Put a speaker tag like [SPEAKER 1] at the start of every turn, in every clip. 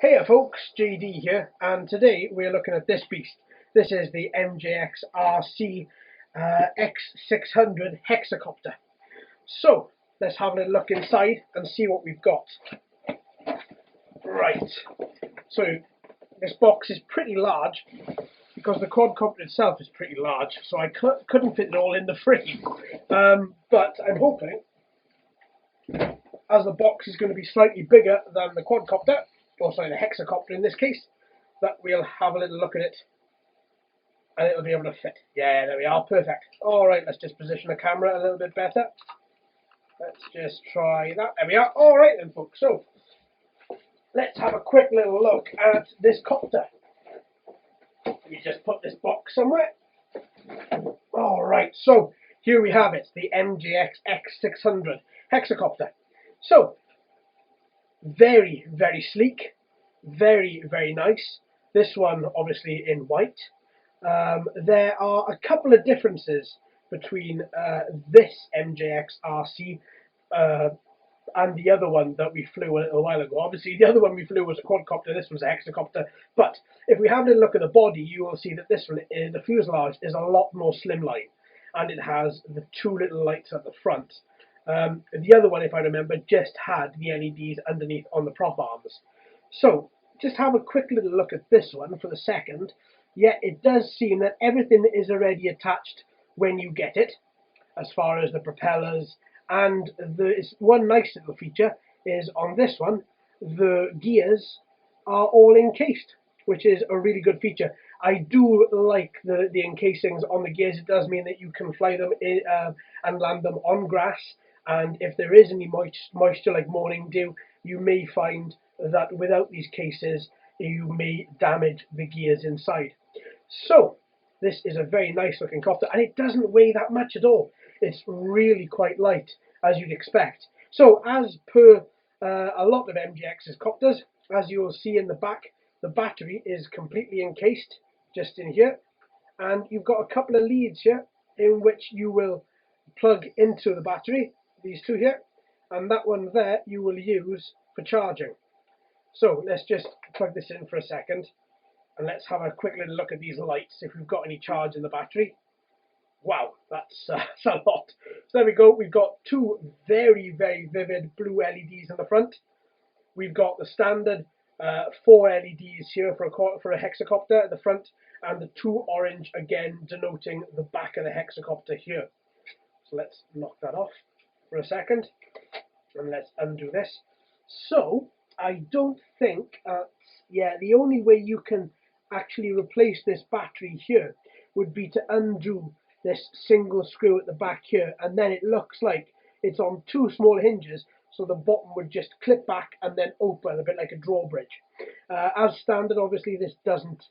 [SPEAKER 1] Hey folks, JD here, and today we're looking at this beast. This is the MJX X600 Hexacopter. So, let's have a little look inside and see what we've got. Right, so this box is pretty large because the quadcopter itself is pretty large, so I couldn't fit it all in the frame. But I'm hoping, as the box is going to be slightly bigger than the quadcopter, or sorry, the hexacopter in this case, that we'll have a little look at it and it'll be able to fit. Yeah, there we are, perfect. Alright, let's just position the camera a little bit better. Let's just try that. There we are. Alright then folks, so let's have a quick little look at this copter. Let me just put this box somewhere. Alright, so here we have it, the MJX X600 Hexacopter. So, very, very sleek, very, very nice. This one obviously in white. There are a couple of differences between this MJX RC and the other one that we flew a little while ago. Obviously, the other one we flew was a quadcopter, this was a hexacopter. But if we have a look at the body, you will see that this one, the fuselage, is a lot more slimline, and it has the two little lights at the front. The other one, if I remember, just had the LEDs underneath on the prop arms. So, just have a quick little look at this one for the second. Yeah, it does seem that everything is already attached when you get it, as far as the propellers, and there's one nice little feature is on this one, the gears are all encased, which is a really good feature. I do like the encasings on the gears. It does mean that you can fly them in, and land them on grass, and if there is any moisture like morning dew, you may find that without these cases you may damage the gears inside. So this is a very nice looking copter, and it doesn't weigh that much at all. It's really quite light, as you'd expect. So as per a lot of MJX's copters, as you will see in the back, the battery is completely encased just in here, and you've got a couple of leads here in which you will plug into the battery, these two here, and that one there you will use for charging. So let's just plug this in for a second, and let's have a quick little look at these lights, if we've got any charge in the battery. Wow, that's a lot. So there we go, we've got two very, very vivid blue LEDs in the front. We've got the standard 4 LEDs here for a hexacopter at the front, and the two orange again denoting the back of the hexacopter here. So let's knock that off for a second, and let's undo this. So I don't think, yeah, the only way you can actually replace this battery here would be to undo this single screw at the back here, and then it looks like it's on two small hinges, so the bottom would just clip back and then open, a bit like a drawbridge. As standard, obviously this doesn't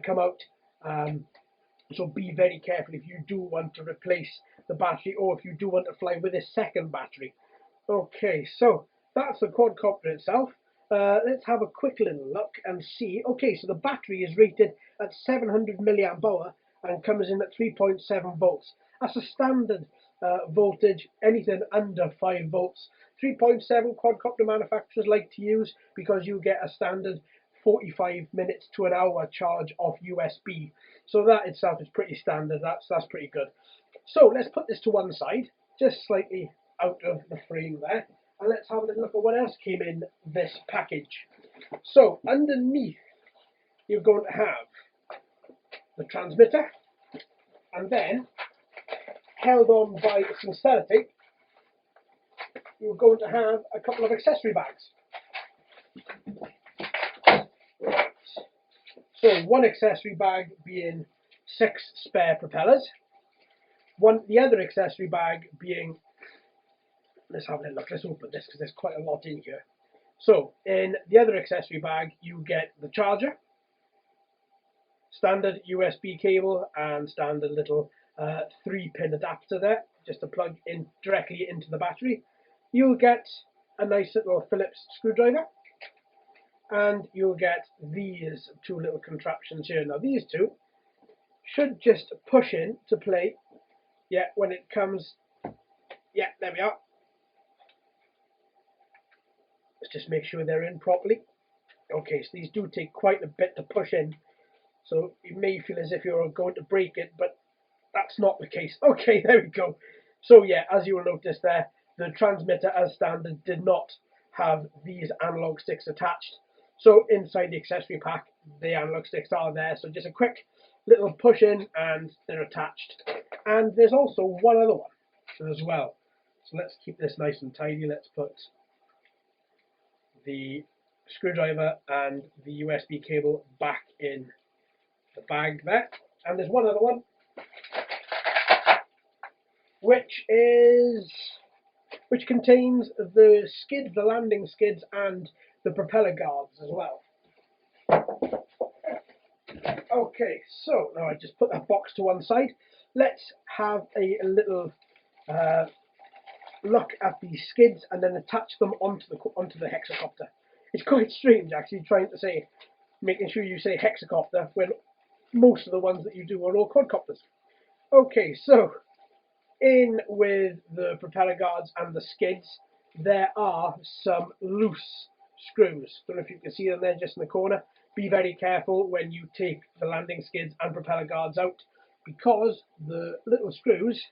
[SPEAKER 1] come out, so be very careful if you do want to replace the battery, or if you do want to fly with a second battery. Okay, so that's the quadcopter itself. Let's have a quick little look and see. Okay, so the battery is rated at 700 milliamp hour and comes in at 3.7 volts. That's a standard voltage, anything under 5 volts. 3.7 quadcopter manufacturers like to use because you get a standard 45 minutes to an hour charge off USB. So that itself is pretty standard. That's pretty good. So let's put this to one side, just slightly out of the frame there, and let's have a little look at what else came in this package. So underneath you're going to have the transmitter, and then held on by some sellotape you're going to have a couple of accessory bags. Right. So one accessory bag being 6 spare propellers, the other accessory bag being, let's have a look, let's open this because there's quite a lot in here. So in the other accessory bag you get the charger, standard USB cable, and standard little 3-pin adapter there, just to plug in directly into the battery. You'll get a nice little Phillips screwdriver, and you'll get these two little contraptions here. Now these two should just push in to play, yeah, when it comes, yeah, there we are. Let's just make sure they're in properly. Okay, so these do take quite a bit to push in, so you may feel as if you're going to break it, but that's not the case. Okay, there we go. So yeah, as you will notice there, the transmitter as standard did not have these analog sticks attached. So inside the accessory pack, the analog sticks are there. So just a quick little push in and they're attached. And there's also one other one as well. So let's keep this nice and tidy. Let's put the screwdriver and the USB cable back in the bag there. And there's one other one, which contains the skids, the landing skids, and the propeller guards as well. Okay, so now I just put that box to one side. Let's have a little look at the skids and then attach them onto the hexacopter. It's quite strange actually trying to say, making sure you say hexacopter when most of the ones that you do are all quadcopters. Okay, so in with the propeller guards and the skids, there are some loose screws. Don't know if you can see them there just in the corner. Be very careful when you take the landing skids and propeller guards out, because the little screws,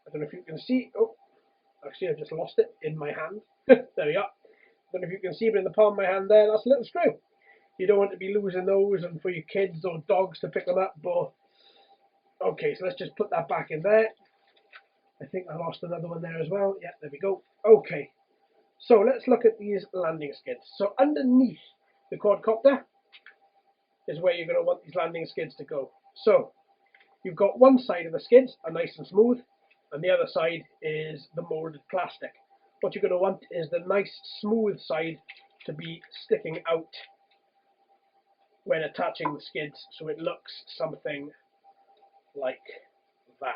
[SPEAKER 1] I don't know if you can see, oh, actually I just lost it in my hand. There we are. I don't know if you can see, but in the palm of my hand there, that's a little screw. You don't want to be losing those and for your kids or dogs to pick them up, but okay, so let's just put that back in there. I think I lost another one there as well. Yeah, there we go. Okay, so let's look at these landing skids. So underneath the quadcopter is where you're going to want these landing skids to go. So you've got one side of the skids are nice and smooth, and the other side is the molded plastic. What you're going to want is the nice smooth side to be sticking out when attaching the skids, so it looks something like that.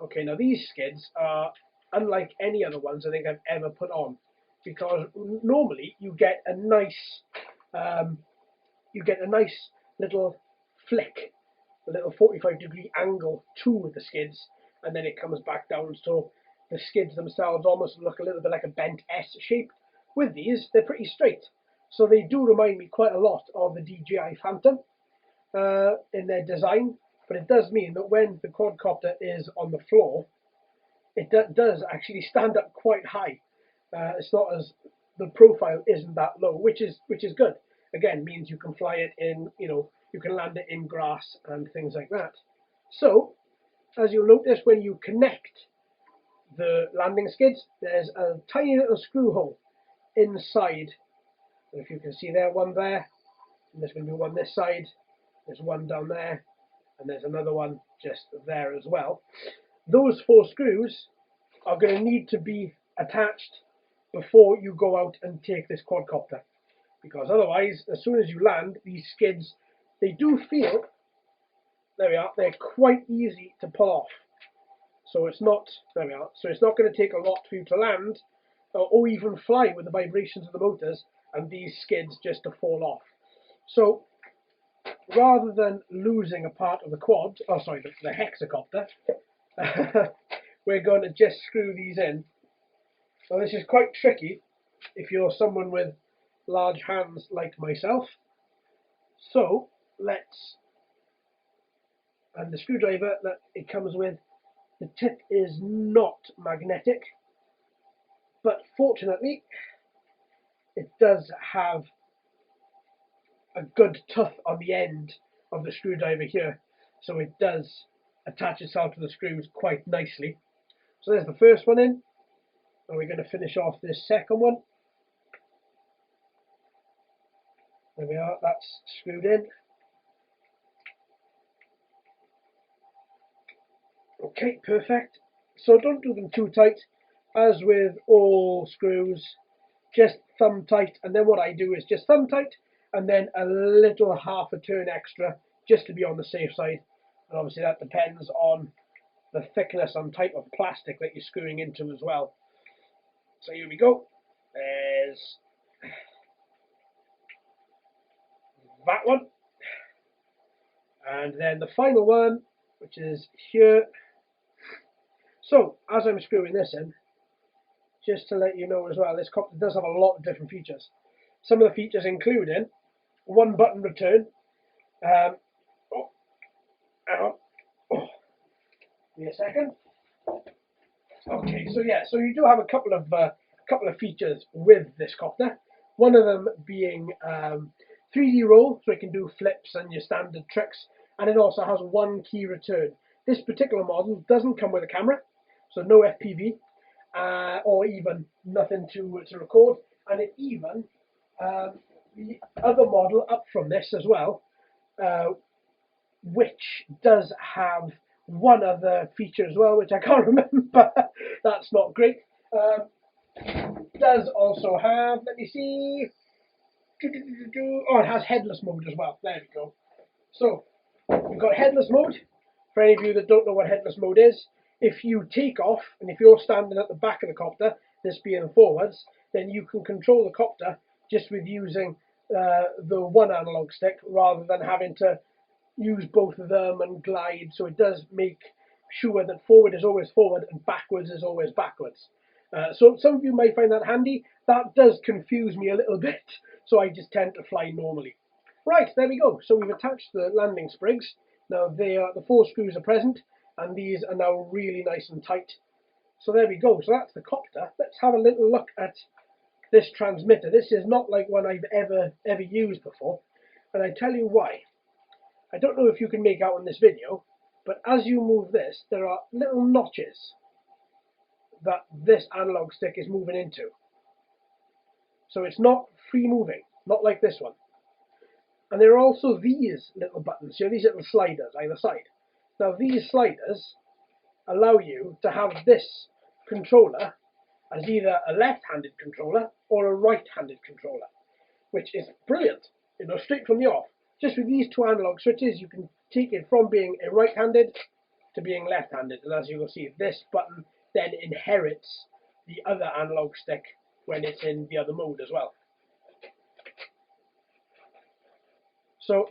[SPEAKER 1] Okay, now these skids are unlike any other ones I think I've ever put on, because normally you get a nice little flick, a little 45-degree angle to the skids, and then it comes back down, so the skids themselves almost look a little bit like a bent S shape. With these, they're pretty straight, so they do remind me quite a lot of the DJI Phantom in their design. But it does mean that when the quadcopter is on the floor, it does actually stand up quite high. It's not as, the profile isn't that low, which is good. Again, means you can fly it in, you can land it in grass and things like that. So, as you'll notice, when you connect the landing skids, there's a tiny little screw hole inside. If you can see there, one there, and there's going to be one this side. There's one down there, and there's another one just there as well. Those 4 screws are going to need to be attached before you go out and take this quadcopter, because otherwise, as soon as you land, these skids, they do feel, there we are, they're quite easy to pull off. So it's not, there we are, so it's not going to take a lot for you to land or even fly with the vibrations of the motors and these skids just to fall off. So rather than losing a part of the quad, oh sorry, the hexacopter, we're going to just screw these in. Now this is quite tricky if you're someone with large hands like myself. So let's, and the screwdriver that it comes with, the tip is not magnetic, but fortunately it does have a good tooth on the end of the screwdriver here, so it does attach itself to the screws quite nicely. So there's the first one in, and we're going to finish off this second one. There we are, that's screwed in. Okay, perfect. So don't do them too tight. As with all screws, just thumb tight, and then what I do is just thumb tight and then a little half a turn extra just to be on the safe side. And obviously that depends on the thickness and type of plastic that you're screwing into as well. So here we go. There's that one. And then the final one, which is here. So as I'm screwing this in, just to let you know as well, this copter does have a lot of different features. some of the features including one button return. Oh, hang on. Oh, give me a second. Okay, so yeah, so you do have a couple of features with this copter. One of them being 3D roll, so it can do flips and your standard tricks, and it also has one key return. This particular model doesn't come with a camera, so no FPV, or even nothing to record, and it even the other model up from this as well, which does have one other feature as well, which I can't remember. That's not great. Does also have, let me see, oh, it has headless mode as well. There we go. So you've got headless mode. For any of you that don't know what headless mode is, if you take off and if you're standing at the back of the copter, this being forwards, then you can control the copter just with using the one analog stick rather than having to use both of them and glide. So it does make sure that forward is always forward and backwards is always backwards. So some of you might find that handy. That does confuse me a little bit, so I just tend to fly normally. Right, there we go. So we've attached the landing sprigs. Now the 4 screws are present, and these are now really nice and tight. So there we go. So that's the copter. Let's have a little look at this transmitter. This is not like one I've ever used before, and I tell you why. I don't know if you can make out in this video, but as you move this, there are little notches that this analog stick is moving into. So it's not free moving, not like this one. And there are also these little buttons here, these little sliders either side. Now these sliders allow you to have this controller as either a left-handed controller or a right-handed controller, which is brilliant, you know, straight from the off. Just with these 2 analog switches, you can take it from being a right-handed to being left-handed. And as you will see, this button then inherits the other analog stick when it's in the other mode as well. So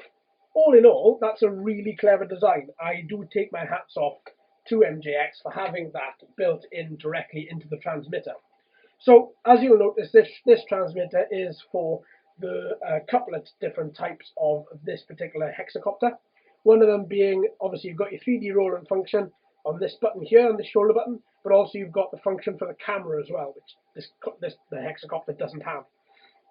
[SPEAKER 1] all in all, that's a really clever design. I do take my hats off to MJX for having that built in directly into the transmitter. So as you'll notice, this transmitter is for the couple of different types of this particular hexacopter. One of them being, obviously you've got your 3D rolling function on this button here, on the shoulder button, but also you've got the function for the camera as well, which the hexacopter doesn't have.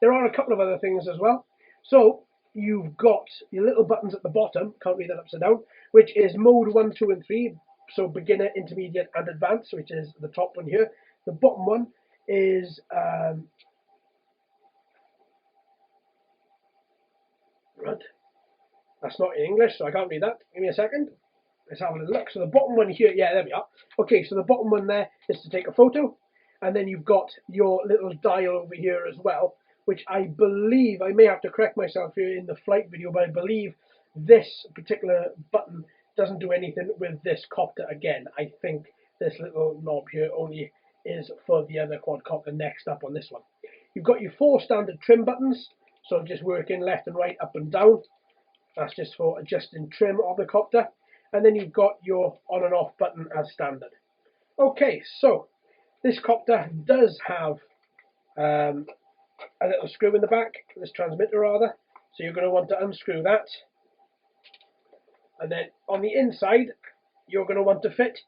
[SPEAKER 1] There are a couple of other things as well. So you've got your little buttons at the bottom, can't read that upside down, which is mode 1, 2, and 3, so beginner, intermediate, and advanced, which is the top one here. The bottom one is right. That's not in English, so I can't read that. Give me a second. Let's have a little look. So the bottom one here, yeah, there we are. Okay, so the bottom one there is to take a photo, and then you've got your little dial over here as well, which I believe, I may have to correct myself here in the flight video, but I believe this particular button doesn't do anything with this copter again. I think this little knob here only is for the other quadcopter next up on this one. You've got your 4 standard trim buttons, so just working left and right, up and down. That's just for adjusting trim of the copter. And then you've got your on and off button as standard. Okay, so this copter does have a little screw in the back, this transmitter rather. So you're going to want to unscrew that. And then on the inside, you're going to want to fit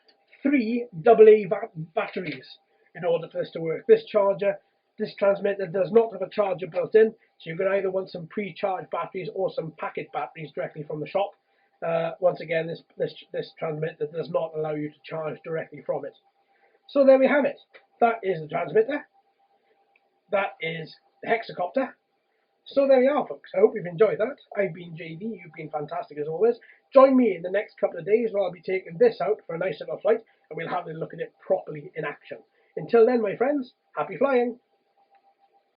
[SPEAKER 1] 3 AA batteries in order for this to work. This transmitter does not have a charger built in, so you're going to either want some pre-charged batteries or some packet batteries directly from the shop. Once again, this transmitter does not allow you to charge directly from it. So there we have it. That is the transmitter. That is the hexacopter. So there we are, folks. I hope you've enjoyed that. I've been JD. You've been fantastic as always. Join me in the next couple of days where I'll be taking this out for a nice little flight, and we'll have a look at it properly in action. Until then, my friends, happy flying.